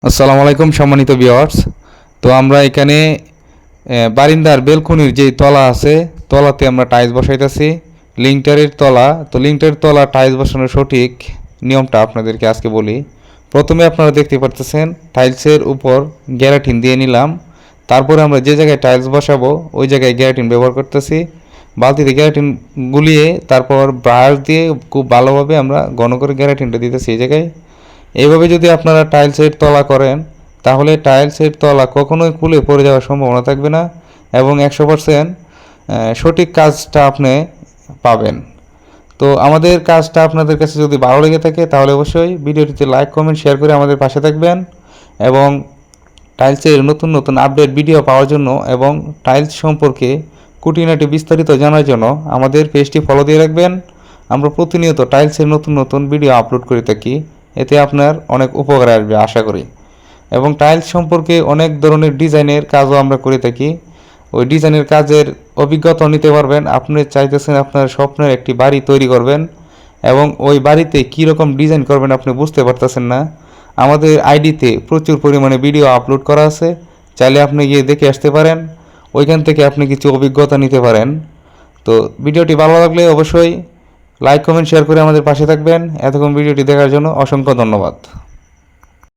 আসসালামু আলাইকুম সম্মানিত ভিউয়ার্স। তো আমরা এখানে বারিন্দার বেলকনির যে তলা আছে, তলাতে আমরা টাইলস বসাইতেছি লিংটারের তলা। তো লিংটারের তলা টাইলস বসানোর সঠিক নিয়মটা আপনাদেরকে আজকে বলি। প্রথমে আপনারা দেখতে পারতেছেন টাইলসের উপর গ্যারাটিন দিয়ে নিলাম। তারপরে আমরা যে জায়গায় টাইলস বসাবো ওই জায়গায় গ্যারাটিন ব্যবহার করতেছি। বালতিতে গ্যারাটিন গুলিয়ে তারপর ব্রাশ দিয়ে খুব ভালোভাবে আমরা ঘন করে গ্যারাটিনটা দিতেছি এই জায়গায়। এইভাবে যদি আপনারা টাইলসের তলা করেন তাহলে টাইলসের তলা কখনোই খুলে পড়ে যাওয়ার সম্ভাবনা থাকবে না এবং 100% সঠিক কাজটা আপনি পাবেন। তো আমাদের কাজটা আপনাদের কাছে যদি ভালো লেগে থাকে তাহলে অবশ্যই ভিডিওটিতে লাইক কমেন্ট শেয়ার করে আমাদের পাশে থাকবেন এবং টাইলসের নতুন নতুন আপডেট ভিডিও পাওয়ার জন্য এবং টাইলস সম্পর্কে খুঁটিনাটি বিস্তারিত জানার জন্য আমাদের পেজটি ফলো দিয়ে রাখবেন। আমরা প্রতিনিয়ত টাইলসের নতুন নতুন ভিডিও আপলোড করে থাকি, এতে আপনার অনেক উপকার আসবে আশা করি। এবং টাইলস সম্পর্কে অনেক ধরনের ডিজাইনের কাজও আমরা করে থাকি, ওই ডিজাইনের কাজের অভিজ্ঞতা নিতে পারবেন। আপনি চাইতেছেন আপনার স্বপ্নের একটি বাড়ি তৈরি করবেন এবং ওই বাড়িতে কী রকম ডিজাইন করবেন আপনি বুঝতে পারতেছেন না, আমাদের আইডিতে প্রচুর পরিমাণে ভিডিও আপলোড করা আছে, চাইলে আপনি গিয়ে দেখে আসতে পারেন, ওইখান থেকে আপনি কিছু অভিজ্ঞতা নিতে পারেন। তো ভিডিওটি ভালো লাগলে অবশ্যই লাইক কমেন্ট শেয়ার করে আমাদের পাশে থাকবেন। এতক্ষণ ভিডিওটি দেখার জন্য অসংখ্য ধন্যবাদ।